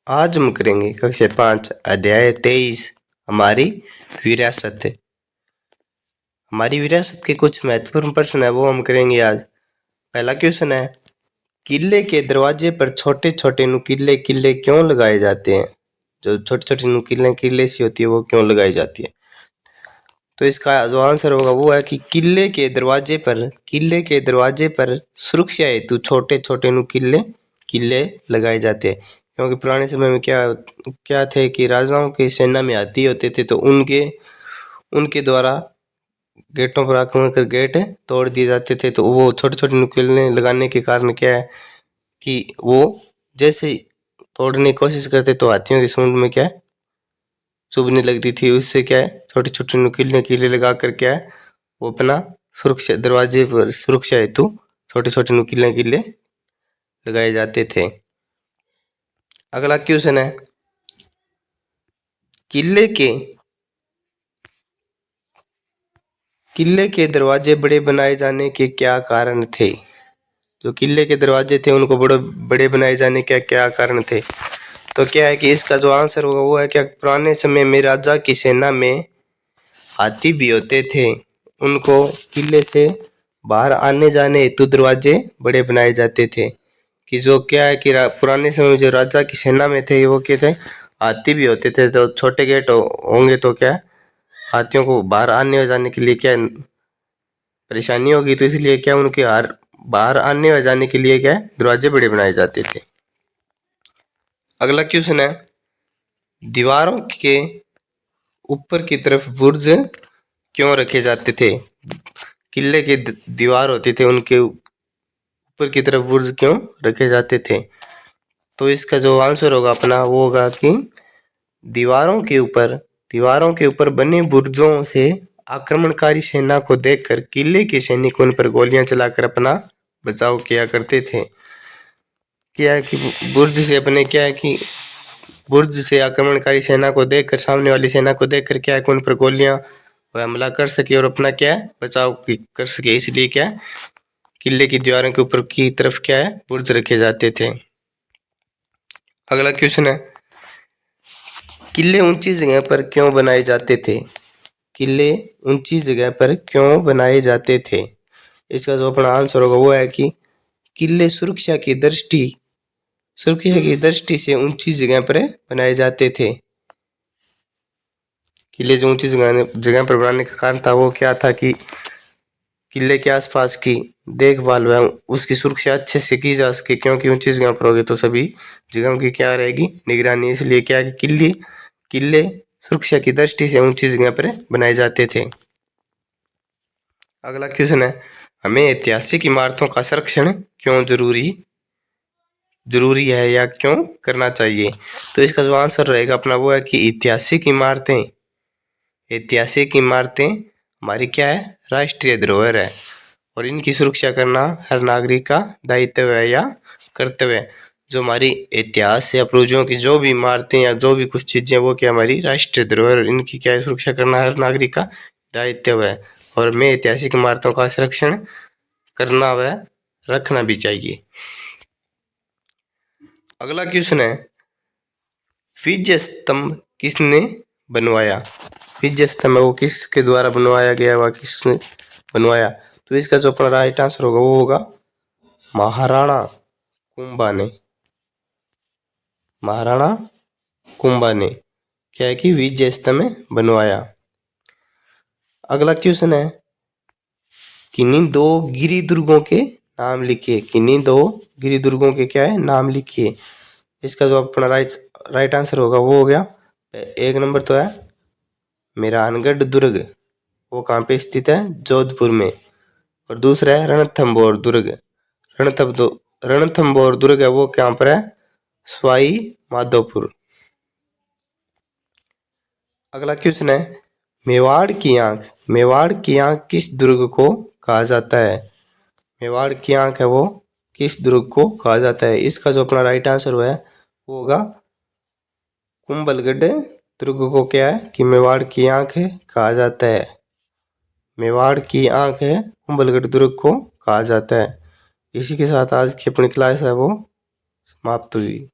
आज हम करेंगे कक्षा 5 अध्याय 23 हमारी विरासत। हमारी विरासत के कुछ महत्वपूर्ण प्रश्न है वो हम करेंगे आज। पहला क्वेश्चन है, किले के दरवाजे पर छोटे छोटे नुकीले किले क्यों लगाए जाते हैं? जो छोटे छोटे नुकीले किले सी होती है वो क्यों लगाई जाती है? तो इसका जो आंसर होगा वो है कि किले के दरवाजे पर सुरक्षा हेतु छोटे छोटे नुकीले किले लगाए जाते हैं। क्योंकि पुराने समय में क्या थे कि राजाओं की सेना में हाथी होते थे, तो उनके द्वारा गेटों पर आक्रमण कर गेट तोड़ दिए जाते थे। तो वो छोटे छोटे नुकीले लगाने के कारण क्या है कि वो जैसे तोड़ने की कोशिश करते तो हाथियों की सूंड में क्या है चुभने लगती थी। उससे क्या है छोटे छोटे नुकीले किले लगा कर क्या है वो अपना सुरक्षा दरवाजे पर सुरक्षा हेतु छोटे छोटे नुकीले किले लगाए जाते थे। अगला क्वेश्चन है, किले के दरवाजे बड़े बनाए जाने के क्या कारण थे? जो किले के दरवाजे थे उनको बड़े बनाए जाने के क्या कारण थे? तो क्या है कि इसका जो आंसर होगा वो है कि पुराने समय में राजा की सेना में हाथी भी होते थे, उनको किले से बाहर आने जाने हेतु दरवाजे बड़े बनाए जाते थे। कि जो क्या है कि पुराने समय में जो राजा की सेना में थे वो क्या थे, हाथी भी होते थे। तो छोटे गेट होंगे तो क्या हाथियों को बाहर आने जाने के लिए क्या परेशानी होगी, तो इसलिए क्या उनके बाहर आने व जाने के लिए क्या दरवाजे बड़े बनाए जाते थे। अगला क्वेश्चन है, दीवारों के ऊपर की तरफ बुर्ज क्यों रखे जाते थे? किले के दीवार होते थे उनके ऊपर की तरफ बुर्ज क्यों रखे जाते थे? तो इसका जो आंसर होगा अपना वो होगा कि दीवारों के ऊपर बने बुर्जों से आक्रमणकारी सेना को देखकर किले के सैनिक उन पर गोलियां चलाकर अपना बचाव किया करते थे। क्या है कि बुर्ज से आक्रमणकारी सेना को देखकर सामने वाली सेना को देखकर क्या है कि उन पर गोलियां हमला कर सके और अपना क्या है बचाव कर सके, इसलिए क्या किले की दीवारों के ऊपर की तरफ क्या है बुर्ज रखे जाते थे। अगला क्वेश्चन है, किले ऊंची जगह पर क्यों बनाए जाते थे? किले ऊंची जगह पर क्यों बनाए जाते थे? इसका जो अपना आंसर होगा वो है कि किले सुरक्षा की दृष्टि से ऊंची जगह पर बनाए जाते थे। किले जो ऊंची जगह पर बनाने का कारण था वो क्या था कि किले के आसपास की देखभाल व उसकी सुरक्षा अच्छे से की जा सके, क्योंकि ऊंची जगह पर होगी तो सभी जगहों की क्या रहेगी निगरानी। इसलिए क्या कि किले सुरक्षा की दृष्टि से ऊंची जगह पर बनाए जाते थे। अगला क्वेश्चन है, हमें ऐतिहासिक इमारतों का संरक्षण क्यों जरूरी है या क्यों करना चाहिए? तो इसका जो आंसर रहेगा अपना वो है कि ऐतिहासिक इमारतें हमारी क्या है राष्ट्रीय धरोहर है और इनकी सुरक्षा करना हर नागरिक का दायित्व है या कर्तव्य है। जो हमारी इतिहास या पूर्वजों की जो भी इमारतें या जो भी कुछ चीजें वो क्या हमारी राष्ट्रीय धरोहर, इनकी क्या सुरक्षा करना हर नागरिक का दायित्व है और हमें ऐतिहासिक इमारतों का संरक्षण करना व रखना भी चाहिए। अगला क्वेश्चन है, विजय स्तंभ किसने बनवाया? विजय स्तंभ वो किसके द्वारा बनवाया गया व किसने बनवाया? तो इसका जो अपना राइट आंसर होगा वो होगा महाराणा कुंभा ने क्या है कि विजय स्तंभ बनवाया। अगला क्वेश्चन है, किन्हीं दो गिरी दुर्गों के नाम लिखिए। किन्हीं दो गिरी दुर्गों के क्या है नाम लिखिए। इसका जो अपना राइट आंसर होगा वो हो गया, एक नंबर तो है मेहरानगढ़ दुर्ग, वो कहाँ पे स्थित है जोधपुर में, और दूसरा है रणथंभौर दुर्ग। रणथंभौर दुर्ग है वो कहाँ पर है सवाई माधोपुर। अगला क्वेश्चन है, मेवाड़ की आंख किस दुर्ग को कहा जाता है? मेवाड़ की आंख है वो किस दुर्ग को कहा जाता है? इसका जो अपना राइट आंसर है वो होगा कुंभलगढ़ दुर्ग को क्या है कि मेवाड़ की आंख कहा जाता है। मेवाड़ की आंख है कुंभलगढ़ दुर्ग को कहा जाता है। इसी के साथ आज की अपनी क्लास है वो समाप्त हुई।